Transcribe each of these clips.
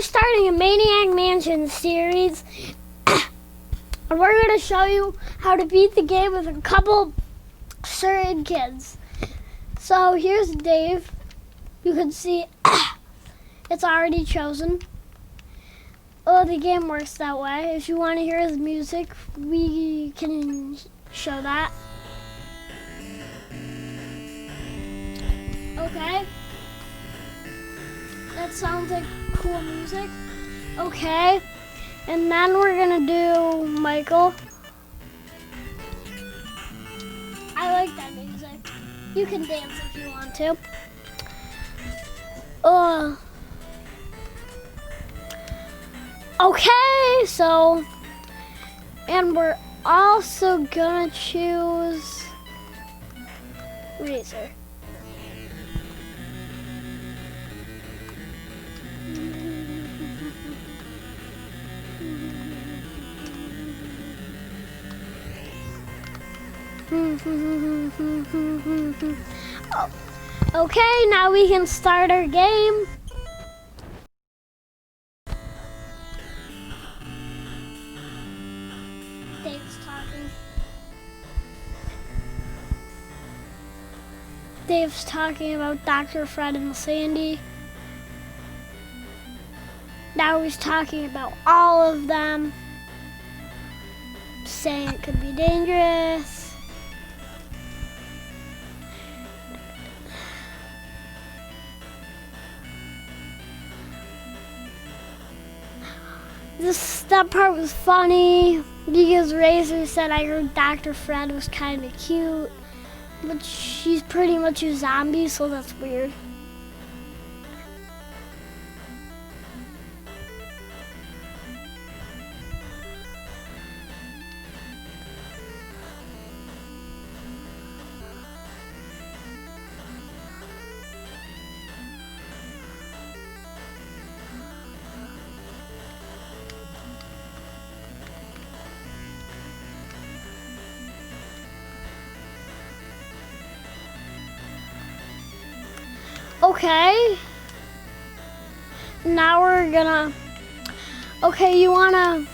we're starting a Maniac Mansion series, and we're going to show you how to beat the game with a couple certain kids. So here's Dave. You can see it's already chosen. Oh, the game works that way. If you want to hear his music, we can show that. Okay. That sounds like cool music. Okay. And then we're gonna do Michael. I like that music. You can dance if you want to. Okay, so, and we're also gonna choose Razor. Oh. Okay, now we can start our game. Dave's talking. Dave's talking about Dr. Fred and Sandy. Now he's talking about all of them, saying it could be dangerous. That part was funny because Razor said, I heard Dr. Fred was kind of cute, but she's pretty much a zombie, so that's weird. Okay, now we're gonna, okay, you wanna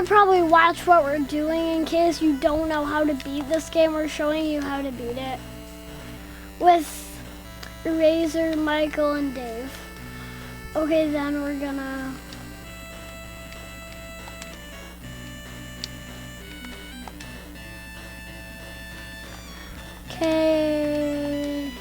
probably watch what we're doing in case you don't know how to beat this game. We're showing you how to beat it with Razor, Michael, and Dave. Okay, then we're gonna, okay.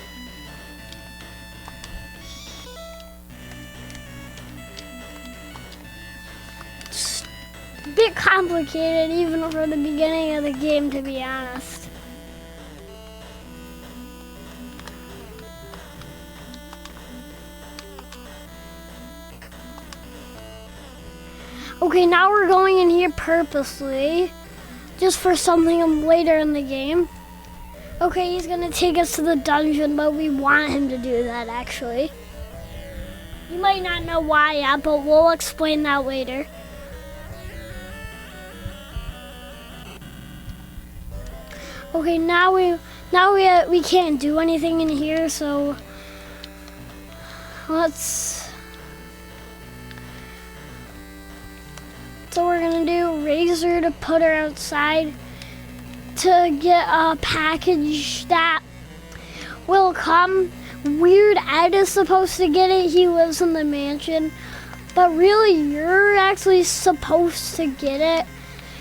Bit complicated even for the beginning of the game, to be honest. Okay, now we're going in here purposely just for something later in the game. Okay, he's gonna take us to the dungeon, but we want him to do that actually. You might not know why yet, but we'll explain that later. Okay, now we can't do anything in here, so so we're gonna do Razor to put her outside to get a package that will come. Weird Ed is supposed to get it. He lives in the mansion, but really you're actually supposed to get it.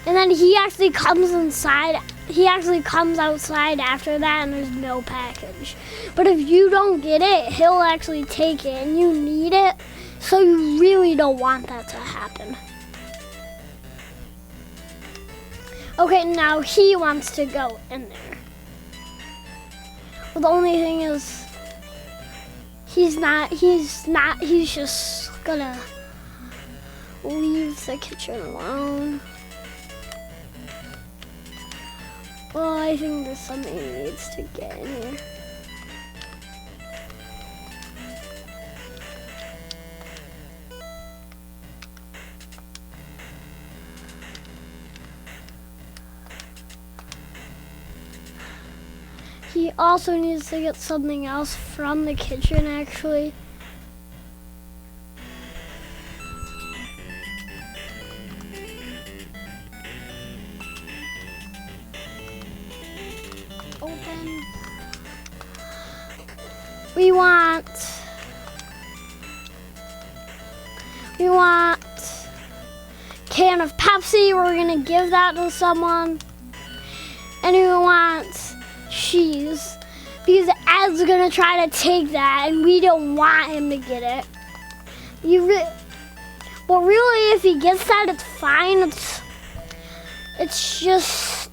And then he actually comes inside. He actually comes outside after that and there's no package. But if you don't get it, he'll actually take it and you need it. So you really don't want that to happen. Okay, now he wants to go in there. Well, the only thing is, he's just gonna leave the kitchen alone. Well, I think there's something he needs to get in here. He also needs to get something else from the kitchen, actually. We want can of Pepsi. We're gonna give that to someone. And we want cheese because Ed's gonna try to take that, and we don't want him to get it. Well, really, if he gets that, it's fine. It's just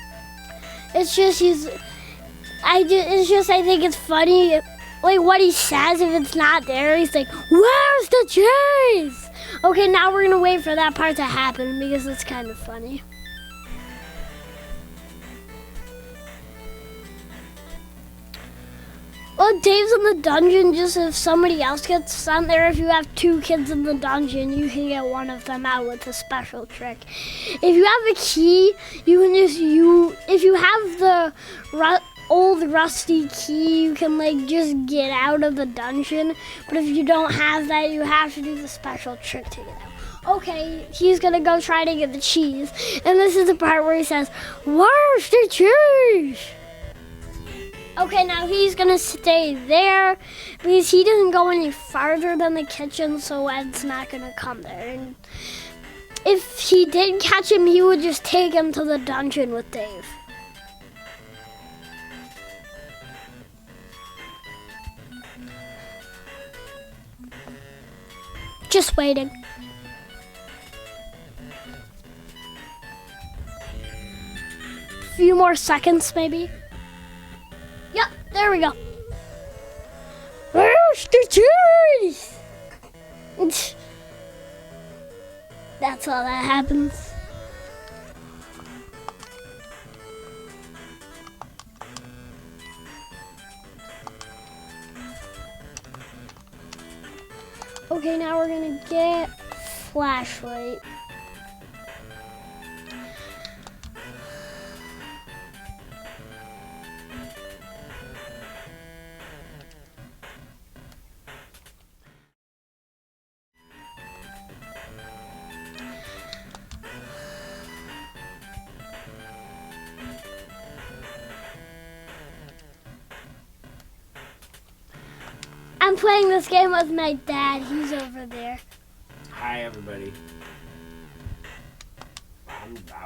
I think it's funny, like what he says. If it's not there, he's like, "Where's the cheese?" Okay, now we're gonna wait for that part to happen because it's kind of funny. Well, Dave's in the dungeon. Just if somebody else gets sent there, if you have 2 kids in the dungeon, you can get one of them out with a special trick. If you have a key, you can if you have the old rusty key, you can just get out of the dungeon. But if you don't have that, you have to do the special trick to get out. Okay, he's gonna go try to get the cheese. And this is the part where he says, "Where's the cheese?" Okay, now he's gonna stay there because he doesn't go any farther than the kitchen, so Ed's not gonna come there. And if he did catch him, he would just take him to the dungeon with Dave. Just waiting. A few more seconds, maybe. Yep, there we go. Where's the cheese? That's all that happens. Okay, now we're gonna get flashlight. I'm playing this game with my dad. He's over there. Hi, everybody.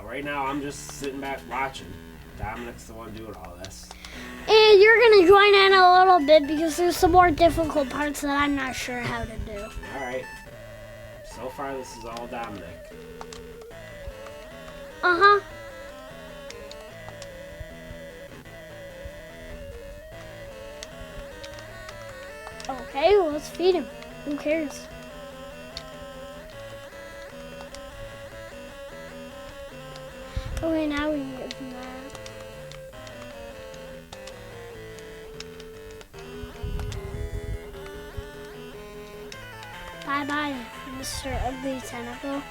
Right now, I'm just sitting back watching. Dominic's the one doing all this. And you're going to join in a little bit because there's some more difficult parts that I'm not sure how to do. All right. So far, this is all Dominic. Uh-huh. Okay, well, let's feed him. Who cares? Okay, now we can get him that. Bye-bye, Mr. Ugly Tentacle.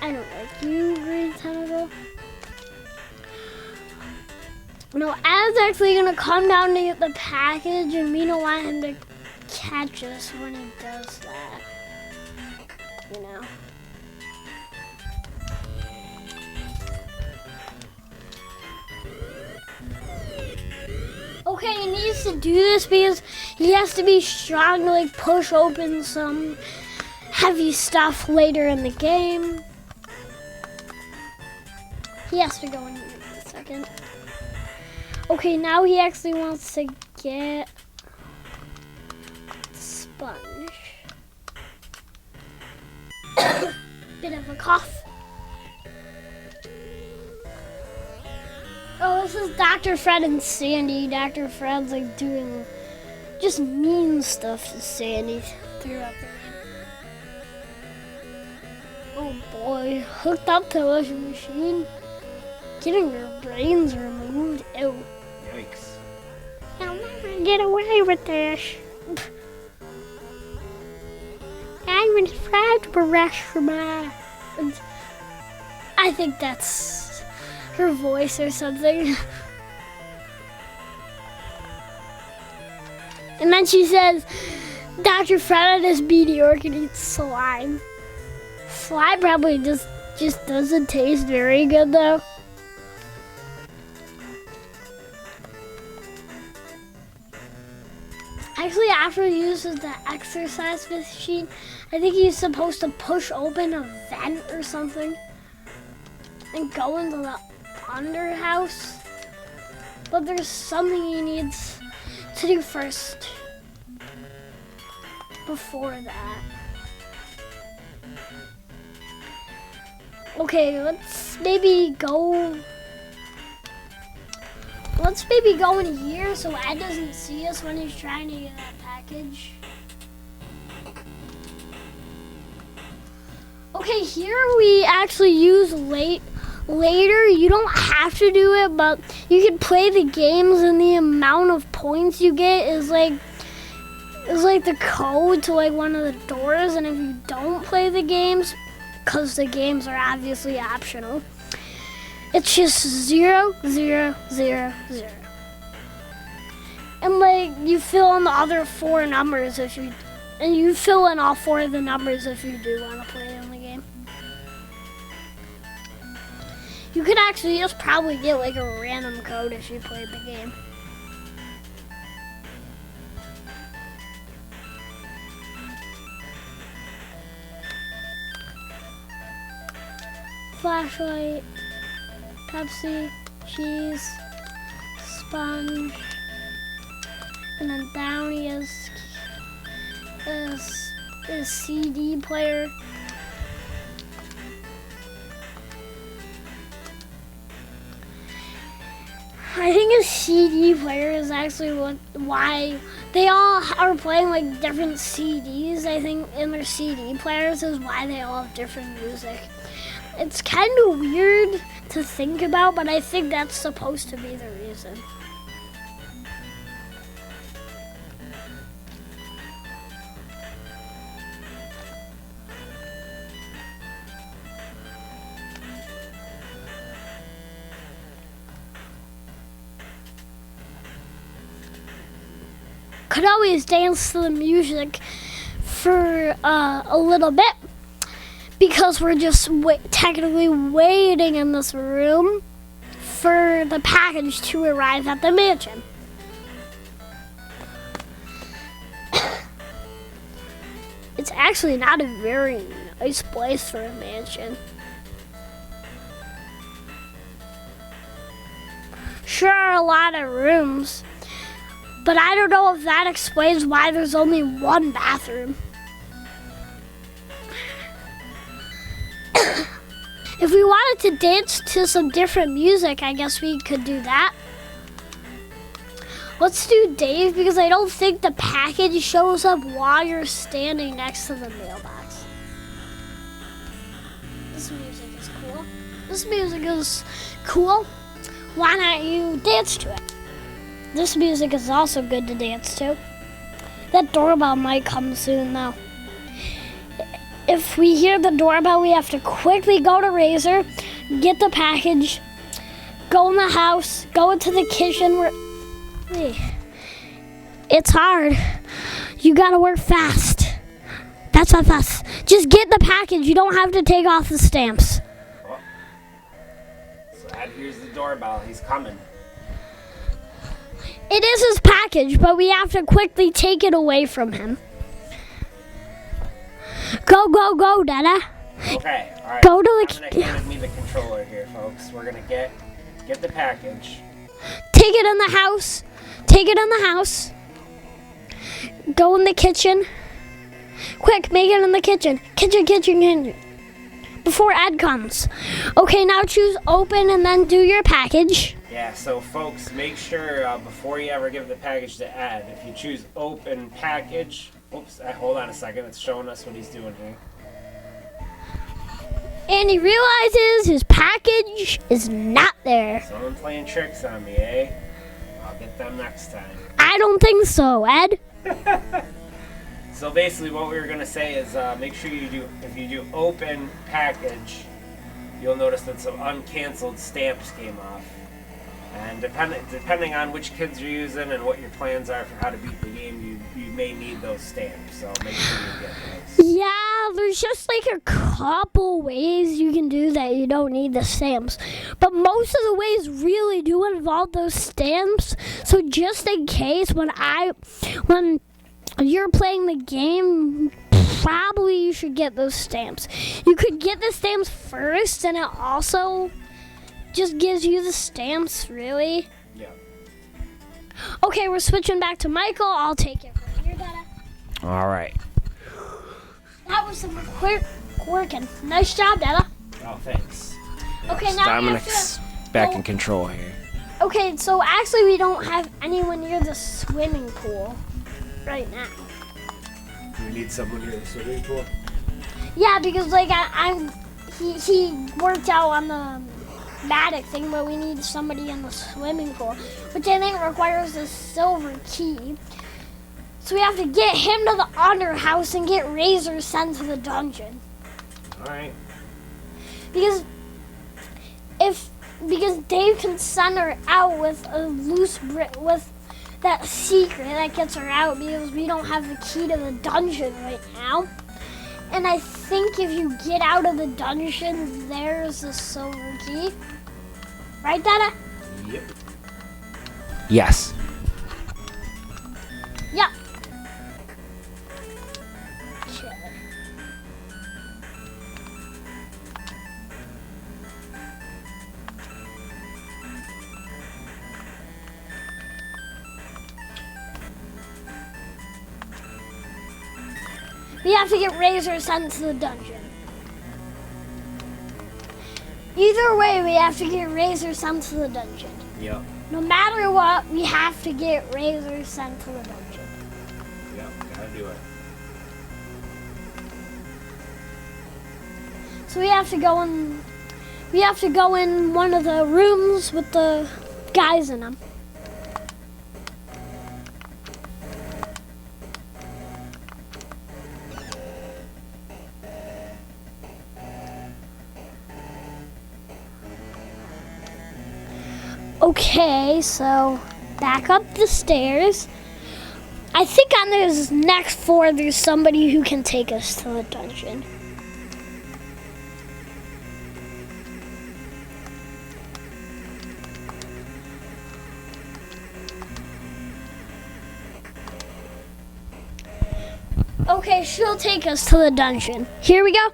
I don't like you, Green Tentacle. No, Ad's actually gonna come down to get the package, and we don't want him to catch us when he does that. You know. Okay, he needs to do this because he has to be strong to push open some heavy stuff later in the game. He has to go in a second. Okay, now he actually wants to get sponge. Bit of a cough. Oh, this is Dr. Fred and Sandy. Dr. Fred's doing just mean stuff to Sandy throughout the game. Oh boy, hooked up to the washing machine. Getting her brains removed. Ew. Yikes. I'll never get away with this. I'm in Fred Barashma. I think that's her voice or something. And then she says, Dr. Fred is mediocre and eats slime. Slime probably just doesn't taste very good though. Actually, after he uses the exercise machine, I think he's supposed to push open a vent or something and go into the under house. But there's something he needs to do first before that. Okay, let's maybe go in here so Ed doesn't see us when he's trying to get that package. Okay, here we actually use later. You don't have to do it, but you can play the games, and the amount of points you get is like the code to like one of the doors. And if you don't play the games, because the games are obviously optional, it's just 0, 0, 0, 0. And like you fill in the other 4 numbers and you fill in all 4 of the numbers if you do want to play in the game. You could actually just probably get like a random code if you played the game. Flashlight, Pepsi, cheese, sponge, and then down he has a CD player. I think a CD player is actually why they all are playing like different CDs. I think in their CD players is why they all have different music. It's kind of weird to think about, but I think that's supposed to be the reason. Could always dance to the music for a little bit, because we're just technically waiting in this room for the package to arrive at the mansion. It's actually not a very nice place for a mansion. Sure, a lot of rooms, but I don't know if that explains why there's only 1 bathroom. If we wanted to dance to some different music, I guess we could do that. Let's do Dave, because I don't think the package shows up while you're standing next to the mailbox. This music is cool. This music is cool. Why not you dance to it? This music is also good to dance to. That doorbell might come soon, though. If we hear the doorbell, we have to quickly go to Razor, get the package, go in the house, go into the kitchen. It's hard. You gotta work fast. That's not fast. Just get the package. You don't have to take off the stamps. Oh. So here's the doorbell. He's coming. It is his package, but we have to quickly take it away from him. Go, go, go, Dada. Okay, all right. Go to the... Dominic handed me the controller here, folks. We're going to get the package. Take it in the house. Take it in the house. Go in the kitchen. Quick, make it in the kitchen. Kitchen. Before Ed comes. Okay, now choose open and then do your package. Yeah, so folks, make sure before you ever give the package to Ed, if you choose open package... Oops, hold on a second. It's showing us what he's doing here. And he realizes his package is not there. Someone playing tricks on me, eh? I'll get them next time. I don't think so, Ed. So basically what we were going to say is make sure if you do open package, you'll notice that some uncanceled stamps came off. And depending on which kids you're using and what your plans are for how to beat the game, you may need those stamps. So make sure you get those. Yeah, there's just like a couple ways you can do that you don't need the stamps. But most of the ways really do involve those stamps. So just in case, when you're playing the game, probably you should get those stamps. You could get the stamps first, and it also just gives you the stamps, really. Yeah. Okay, we're switching back to Michael. I'll take it from here, Dada. All right. That was some quick working. Nice job, Dada. Oh, thanks. Okay, now Dominic's back in control here. Okay, so actually we don't have anyone near the swimming pool right now. We need someone near the swimming pool. Yeah, because like he worked out on the Maniac thing, but we need somebody in the swimming pool, which I think requires a silver key. So we have to get him to the honor house and get Razor sent to the dungeon. All right. Because Dave can send her out with a loose brick, with that secret that gets her out, because we don't have the key to the dungeon right now. And I think if you get out of the dungeon, there's the silver key. Right, Dada? Yep. Yes. Yeah. We have to get Razor sent to the dungeon. Either way, we have to get Razor sent to the dungeon. Yep. No matter what, we have to get Razor sent to the dungeon. Yep, gotta do it. So we have to go in one of the rooms with the guys in them. Okay, so back up the stairs. I think on this next floor there's somebody who can take us to the dungeon. Okay, she'll take us to the dungeon. Here we go.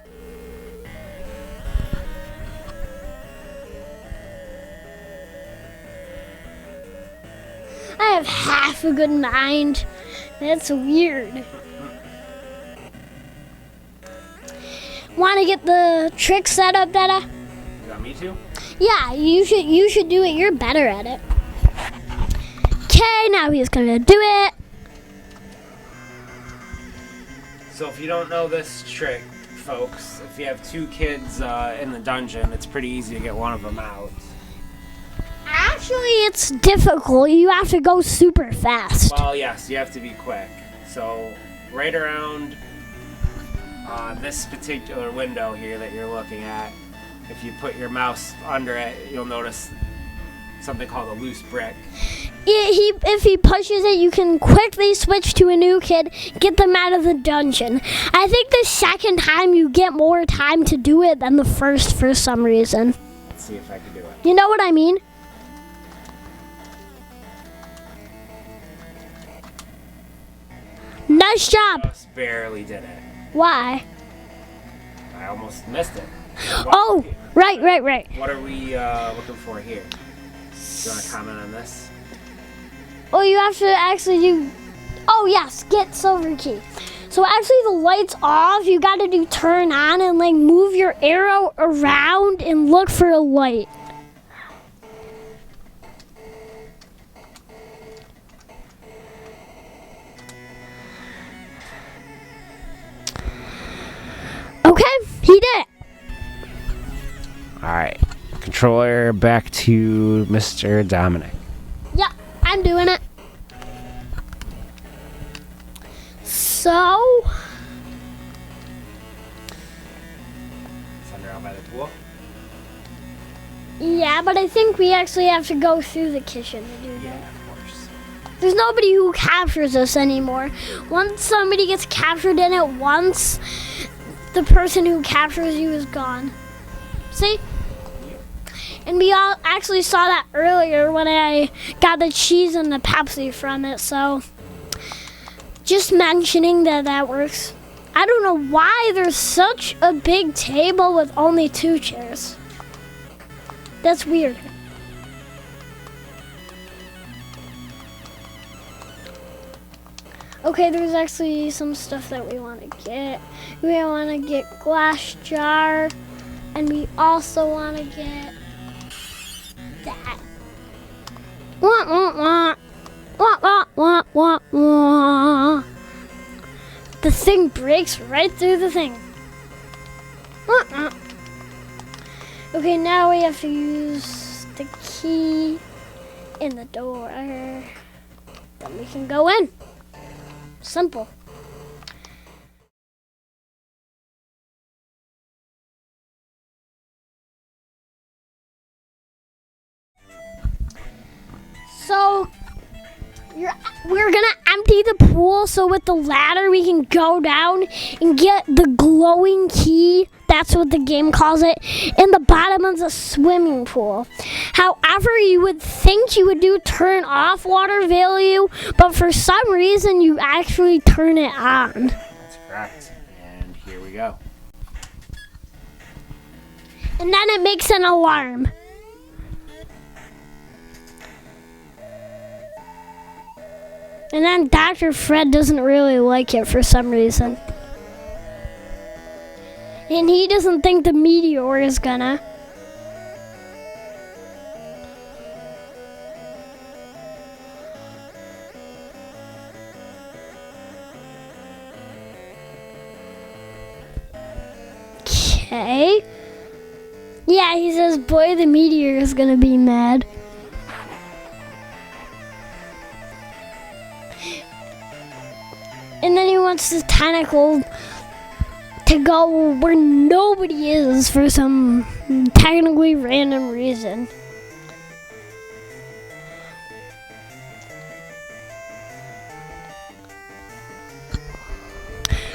I have half a good mind. That's weird. Want to get the trick set up, Dada? You want me to? Yeah, you should do it. You're better at it. Okay, now he's gonna do it. So if you don't know this trick, folks, if you have two kids in the dungeon, it's pretty easy to get one of them out. Actually, it's difficult. You have to go super fast. Well, yes, you have to be quick. So right around this particular window here that you're looking at, if you put your mouse under it, you'll notice something called a loose brick. If he pushes it, you can quickly switch to a new kid, get them out of the dungeon. I think the second time you get more time to do it than the first for some reason. Let's see if I can do it. You know what I mean? Nice job. Just barely did it. Why? I almost missed it. Oh, right. What are we looking for here? Do you want to comment on this? Oh, you have to actually do... Oh, yes, get silver key. So actually the light's off. You got to do turn on and like move your arrow around and look for a light. Okay, he did it. Alright. Controller back to Mr. Dominic. Yep, I'm doing it. So... Thunder out by the pool? Yeah, but I think we actually have to go through the kitchen to do that. Yeah, of course. There's nobody who captures us anymore. Once somebody gets captured in it once, the person who captures you is gone. See? And we all actually saw that earlier when I got the cheese and the Pepsi from it, so Just mentioning that works. I don't know why there's such a big table with only 2 chairs. That's weird. Okay, there's actually some stuff that we want to get. We want to get glass jar, and we also want to get that. Wah, wah, wah. Wah, wah, wah, wah, wah. The thing breaks right through the thing. Wah, wah. Okay, now we have to use the key in the door. Then we can go in. Simple. So we're gonna empty the pool, so with the ladder we can go down and get the glowing key. That's what the game calls it. In the bottom of the swimming pool. However, you would think you would do turn off water value, but for some reason you actually turn it on. That's correct. And here we go. And then it makes an alarm. And then Dr. Fred doesn't really like it for some reason. And he doesn't think the meteor is gonna. Okay. Yeah, he says, boy, the meteor is gonna be mad. And then he wants this tentacle to go where nobody is for some technically random reason.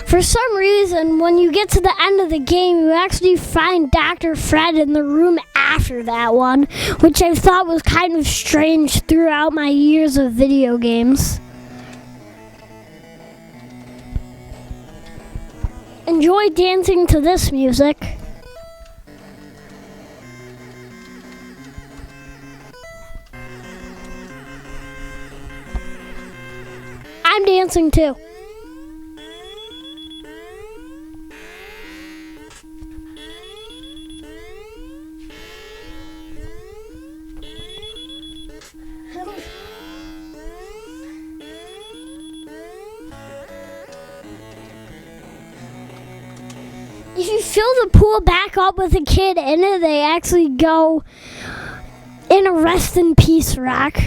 For some reason, when you get to the end of the game, you actually find Dr. Fred in the room after that one, which I thought was kind of strange throughout my years of video games. Enjoy dancing to this music. I'm dancing too. If you fill the pool back up with a kid in it, they actually go in a rest in peace rock.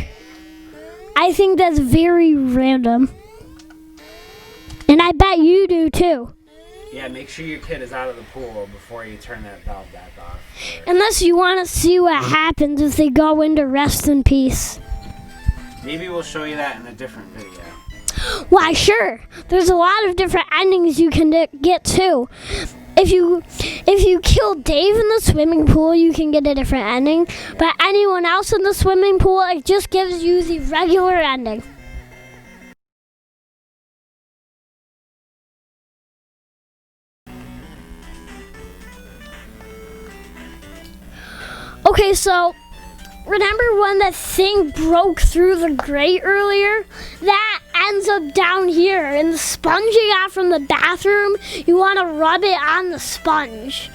I think that's very random. And I bet you do too. Yeah, make sure your kid is out of the pool before you turn that valve back off. Unless you want to see what happens if they go into rest in peace. Maybe we'll show you that in a different video. Why, sure. There's a lot of different endings you can get too. If you kill Dave in the swimming pool, you can get a different ending. But anyone else in the swimming pool, it just gives you the regular ending. Okay, so remember when that thing broke through the grate earlier? That ends up down here. And the sponge you got from the bathroom, you want to rub it on the sponge.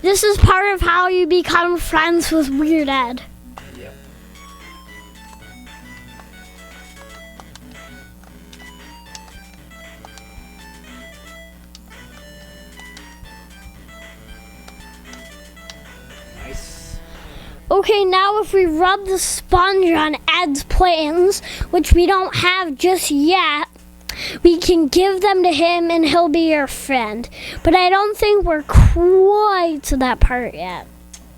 This is part of how you become friends with Weird Ed. Yep. Nice. Okay, now if we rub the sponge on Ed's plans, which we don't have just yet, we can give them to him and he'll be our friend. But I don't think we're quite to that part yet.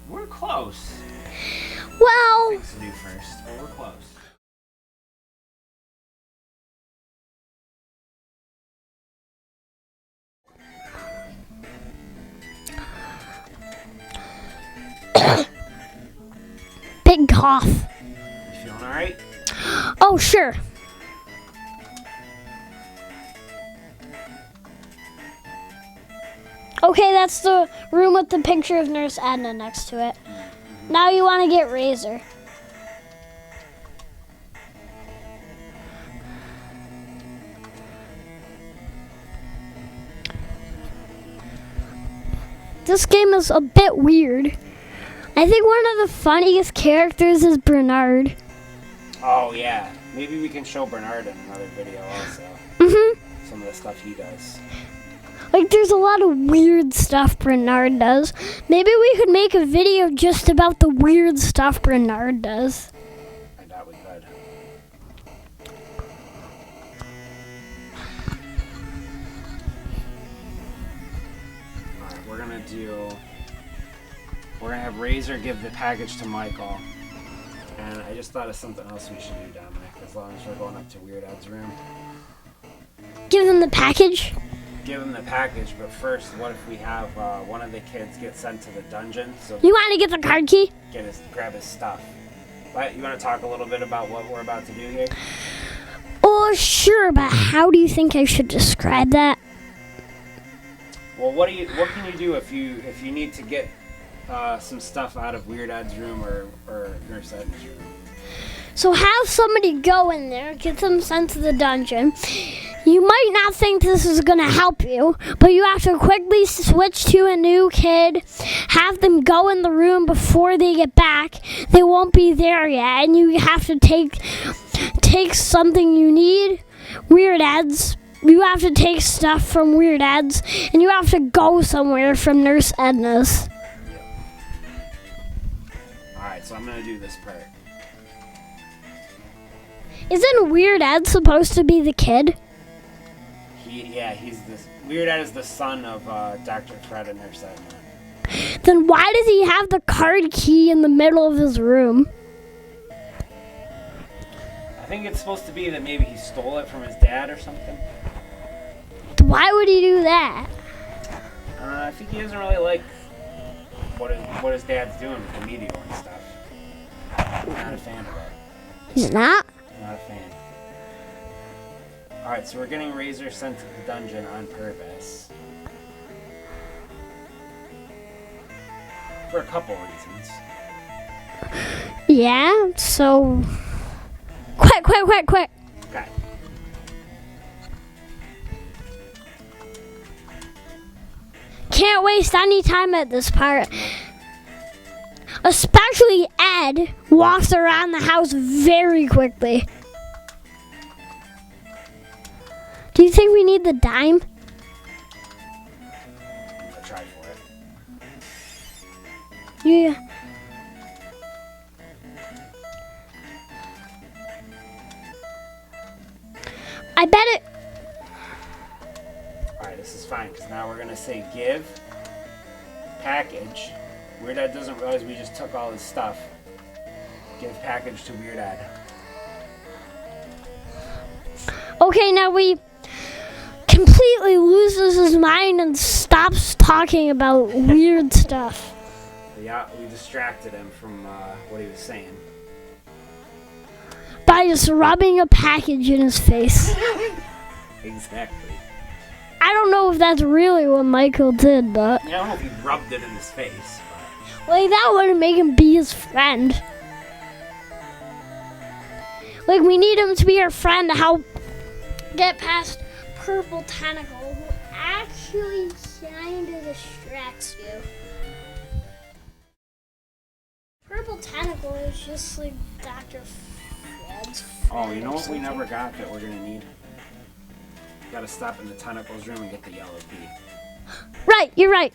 We're close. Well, Things to do first, but we're close. big cough. You feeling alright? Oh, sure. Okay, that's the room with the picture of Nurse Edna next to it. Now you want to get Razor. This game is a bit weird. I think one of the funniest characters is Bernard. Oh, yeah. Maybe we can show Bernard in another video also. Some of the stuff he does. Like, there's a lot of weird stuff Bernard does. Maybe we could make a video just about the weird stuff Bernard does. I doubt we could. Alright, we're gonna have Razor give the package to Michael. And I just thought of something else we should do, Dominic, as long as we're going up to Weird Ed's room. Give them the package? Give him the package, but first, what if we have one of the kids get sent to the dungeon? So You want to get the card key? grab his stuff. But you want to talk a little bit about what we're about to do here? Oh, sure, but how do you think I should describe that? Well, what can you do if you need to get some stuff out of Weird Ed's room or Nurse Edna's room? So have somebody go in there, get them sent to the dungeon. You might not think this is going to help you, but you have to quickly switch to a new kid, have them go in the room before they get back. They won't be there yet, and you have to take something you need. Weird Ed's. You have to take stuff from Weird Ed's, and you have to go somewhere from Nurse Edna's. Alright, so I'm going to do this part. Isn't Weird Ed supposed to be the kid? Weird Ed is the son of Dr. Fred and Nurse Edna. Then why does he have the card key in the middle of his room? I think it's supposed to be that maybe he stole it from his dad or something. Why would he do that? I think he doesn't really like what his dad's doing with the meteor and stuff. I'm not a fan of it. He's not? Not a fan. Alright, so we're getting Razor sent to the dungeon on purpose. For a couple reasons. Yeah, so... Quick! Okay. Can't waste any time at this part. Especially Ed walks around the house very quickly. Do you think we need the dime? I'm gonna try for it. Yeah. I bet it... Alright, this is fine, because now we're gonna say give, package. Weird Ed doesn't realize we just took all his stuff. Give package to Weird Ed. Okay, now we completely loses his mind and stops talking about weird stuff. Yeah, we distracted him from what he was saying. By just rubbing a package in his face. Exactly. I don't know if that's really what Michael did, but... I don't know if he rubbed it in his face, but... Like, that wouldn't make him be his friend. Like, we need him to be our friend to help get past Purple Tentacle, who actually kinda distracts you. Purple Tentacle is just like Dr. Fred's friend. Oh, you know or what we something. never got that we're gonna need? Gotta stop in the Tentacles room and get the yellow key. Right, you're right.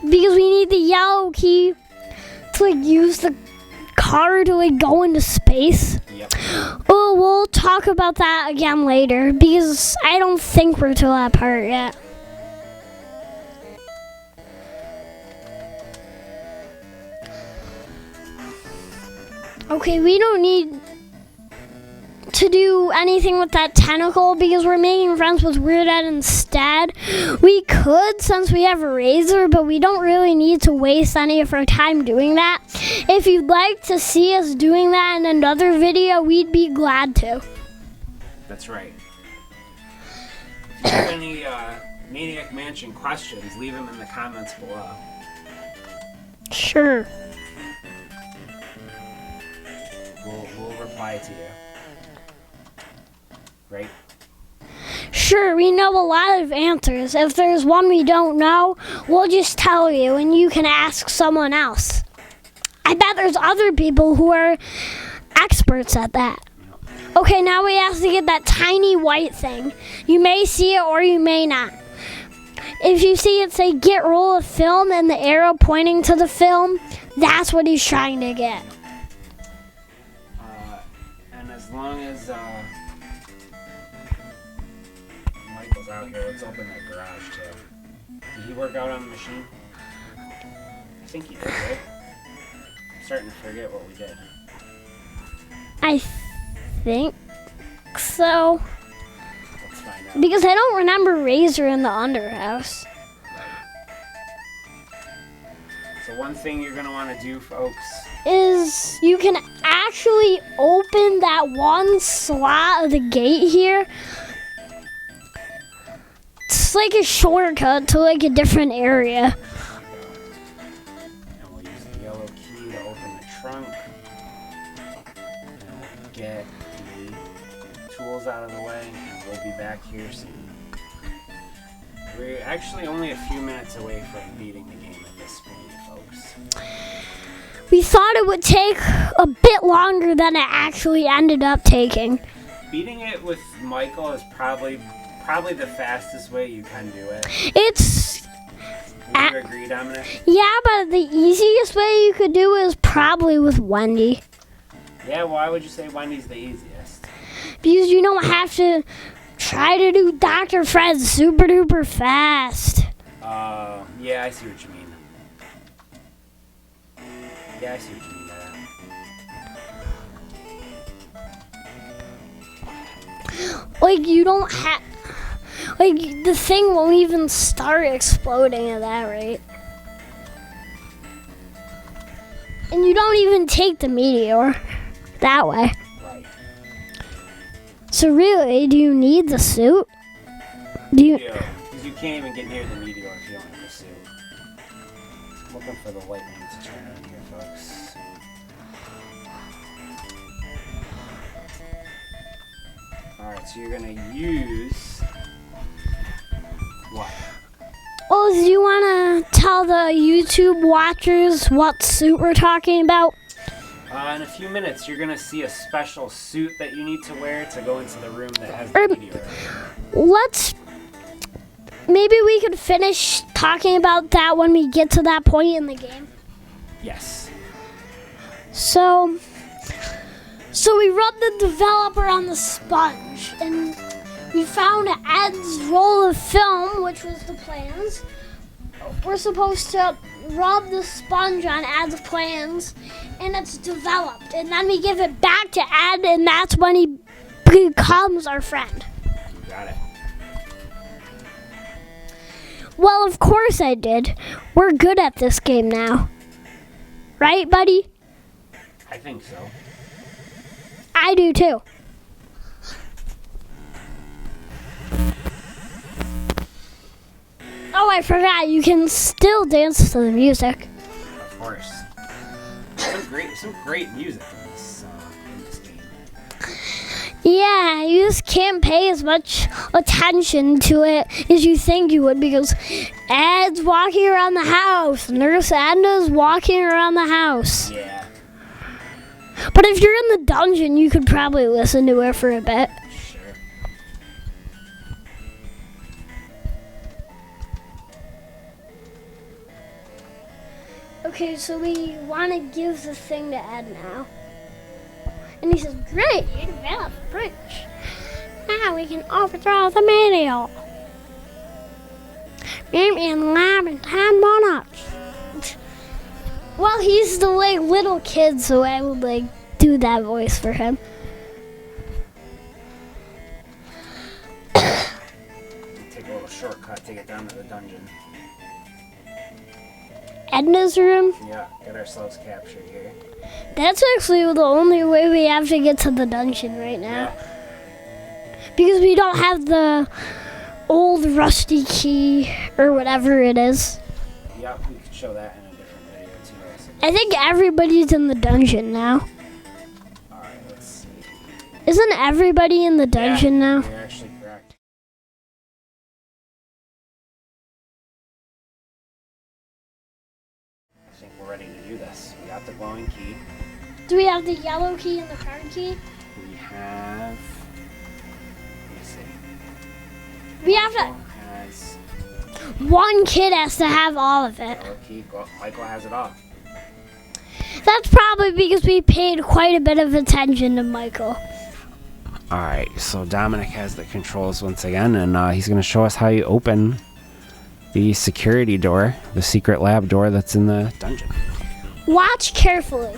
Because we need the yellow key to like use the car to like go into space. Yep. Oh, we'll talk about that again later because I don't think we're to that part yet. Okay, we don't need to do anything with that tentacle because we're making friends with Weird Ed instead. We could since we have a razor, but we don't really need to waste any of our time doing that. If you'd like to see us doing that in another video, we'd be glad to. That's right. If you have any Maniac Mansion questions, leave them in the comments below. Sure. We'll reply to you. Right? Sure, we know a lot of answers. If there's one we don't know, we'll just tell you and you can ask someone else. I bet there's other people who are experts at that. Okay, now we have to get that tiny white thing. You may see it or you may not. If you see it say get roll of film and the arrow pointing to the film, that's what he's trying to get. And as long as Michael's out here, let's open that garage too. Did he work out on the machine? I think he did, right? I'm starting to forget what we did. I think so. Let's find out. Because I don't remember Razor in the underhouse. So one thing you're going to want to do, folks, Is you can actually open that one slot of the gate here. It's like a shortcut to like a different area. and we'll use the yellow key to open the trunk. And we'll get the tools out of the way, and we'll be back here soon. We're actually only a few minutes away from beating the game at this point, folks. We thought it would take a bit longer than it actually ended up taking. Beating it with Michael is probably the fastest way you can do it. It's Would you agree, Dominic? yeah, but the easiest way you could do it is probably with Wendy. Yeah, why would you say Wendy's the easiest? Because you don't have to try to do Dr. Fred super duper fast. Yeah, I see what you mean. Yeah, I see what you mean by that. Like, you don't have... Like, the thing won't even start exploding at that rate. And you don't even take the meteor that way. Right. So really, do you need the suit? Do you... Yeah, because you can't even get near the meteor if you don't have the suit. I'm looking for the lightning to turn on here, folks. Alright, so you're going to use... what? Oh, do you want to tell the YouTube watchers what suit we're talking about? In a few minutes, you're going to see a special suit that you need to wear to go into the room that has the meteor. Let's... Maybe we could finish talking about that when we get to that point in the game. Yes. So we run the developer on the sponge, and we found Ed's roll of film, which was the plans. We're supposed to rub the sponge on Ed's plans, and it's developed. And then we give it back to Ed, and that's when he becomes our friend. You got it. Well, of course I did. We're good at this game now. Right, buddy? I think so. I do too. Oh, I forgot. You can still dance to the music. Of course. Some great music in this game. Yeah, you just can't pay as much attention to it as you think you would because Ed's walking around the house. Nurse Edna's walking around the house. Yeah. But if you're in the dungeon, you could probably listen to it for a bit. Sure. Okay, so we want to give the thing to Ed now. And he says, great, you developed the bridge. Now we can overthrow the meteor. Meet me in the lab in 10 minutes. Well, he's the little kid, so I would do that voice for him. Take a little shortcut to get down to the dungeon. Edna's room? Yeah, get ourselves captured here. That's actually the only way we have to get to the dungeon right now. Yeah. Because we don't have the old rusty key or whatever it is. Yep, we could show that in a different video too. I think everybody's in the dungeon now. Alright, let's see. Isn't everybody in the dungeon now? You're actually correct. I think we're ready to do this. We got the glowing key. Do we have the yellow key and the card key? We have. Let me see. We have to. Has One kid has to have all of it. yellow key. Michael has it all. That's probably because we paid quite a bit of attention to Michael. Alright, so Dominic has the controls once again, and he's going to show us how you open the security door, the secret lab door that's in the dungeon. Watch carefully.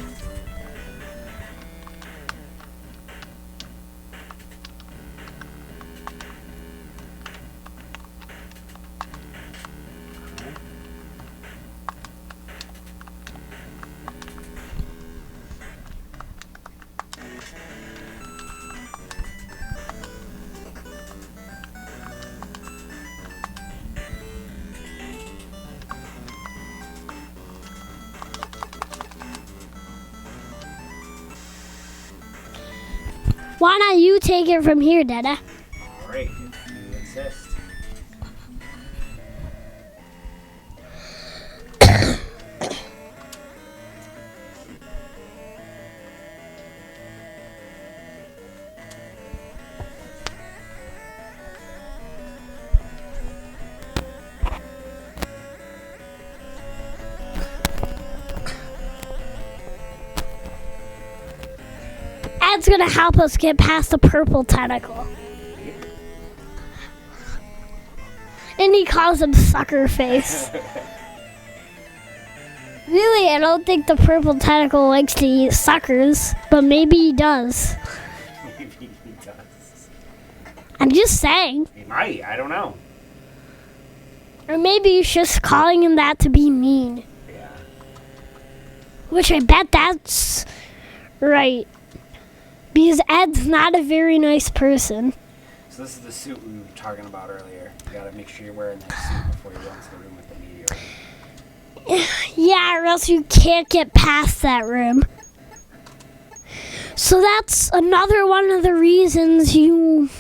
Why not you take it from here, Dada? Alright, if you insist. That's gonna help us get past the purple tentacle. And he calls him sucker face. Really, I don't think the purple tentacle likes to eat suckers, but maybe he does. Maybe he does. I'm just saying. He might, I don't know. Or maybe he's just calling him that to be mean. Yeah. Which I bet that's right. Because Ed's not a very nice person. So this is the suit we were talking about earlier. You gotta make sure you're wearing that suit before you go into the room with the meteor. Yeah, or else you can't get past that room. So that's another one of the reasons you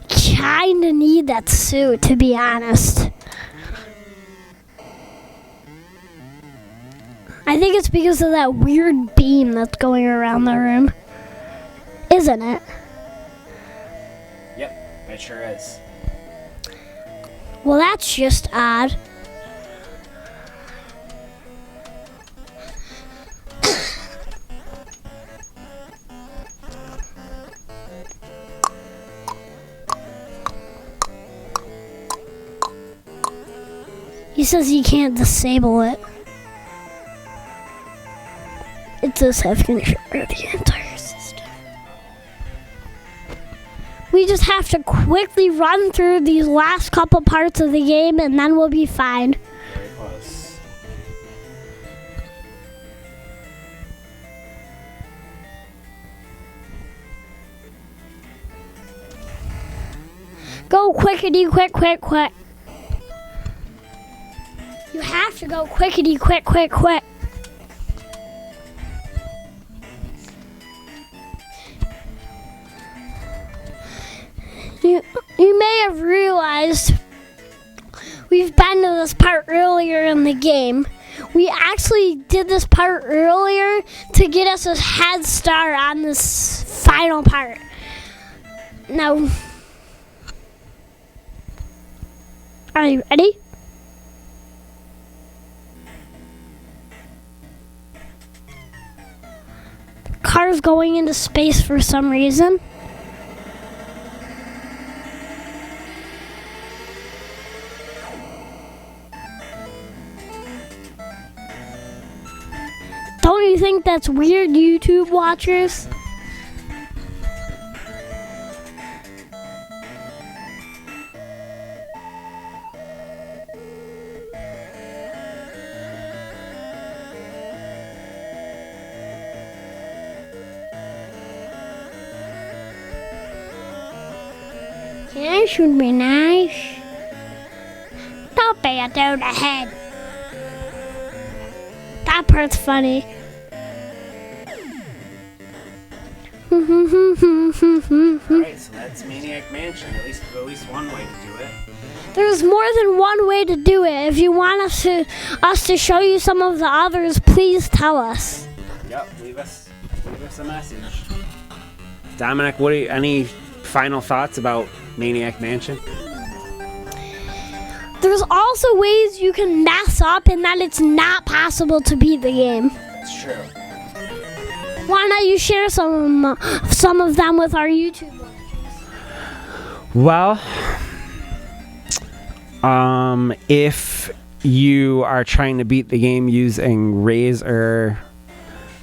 kinda need that suit, to be honest. I think it's because of that weird beam that's going around the room. Isn't it? Yep, it sure is. Well, that's just odd. He says he can't disable it. It does have control of the entire system. We just have to quickly run through these last couple parts of the game and then we'll be fine. Very close. Go quickity quick, quick, quick. You have to go quickity quick, quick, quick. You may have realized we've been to this part earlier in the game. We actually did this part earlier to get us a head start on this final part. Now, are you ready? Car's going into space for some reason. Don't you think that's weird, YouTube watchers? Yeah, should be nice. expand out ahead. That part's funny. Alright, so that's Maniac Mansion. At least one way to do it. There's more than one way to do it. If you want us to show you some of the others, please tell us. Yep, leave us a message. Dominic, any final thoughts about Maniac Mansion? There's also ways you can mess up and that it's not possible to beat the game. That's true. Why not you share some of them with our YouTube watchers? Well, if you are trying to beat the game using Razor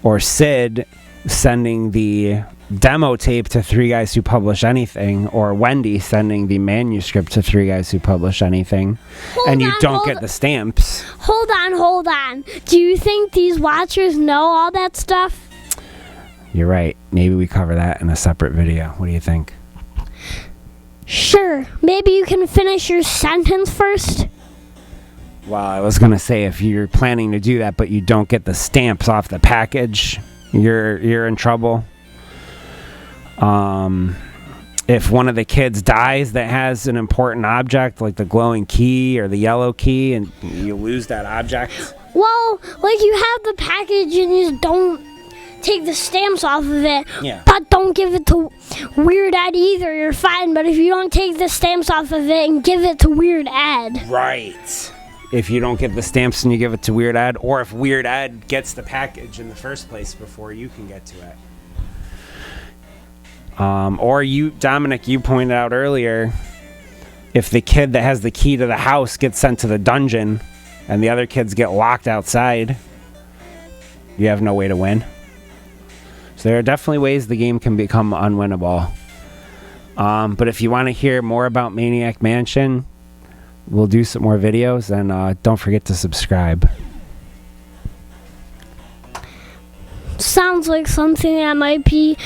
or Sid sending the demo tape to Three Guys Who Publish Anything, or Wendy sending the manuscript to Three Guys Who Publish Anything, and you don't get the stamps. Hold on. Do you think these watchers know all that stuff? You're right. Maybe we cover that in a separate video. What do you think? Sure. Maybe you can finish your sentence first. Well, I was going to say, if you're planning to do that but you don't get the stamps off the package, you're in trouble. If one of the kids dies that has an important object, like the glowing key or the yellow key, and you lose that object. Well, like you have the package and you don't take the stamps off of it, Yeah. but don't give it to Weird Ed either, you're fine. But if you don't take the stamps off of it and give it to Weird Ed. Right. If you don't get the stamps and you give it to Weird Ed, or if Weird Ed gets the package in the first place before you can get to it. Or you, Dominic, you pointed out earlier, if the kid that has the key to the house gets sent to the dungeon and the other kids get locked outside, you have no way to win. So there are definitely ways the game can become unwinnable. But if you want to hear more about Maniac Mansion, we'll do some more videos, and don't forget to subscribe. Sounds like something that might be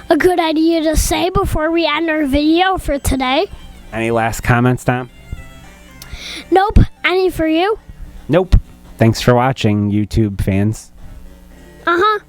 a good idea to say before we end our video for today. Any last comments, Dom? Nope. Any for you? Nope. Thanks for watching, YouTube fans. Uh-huh.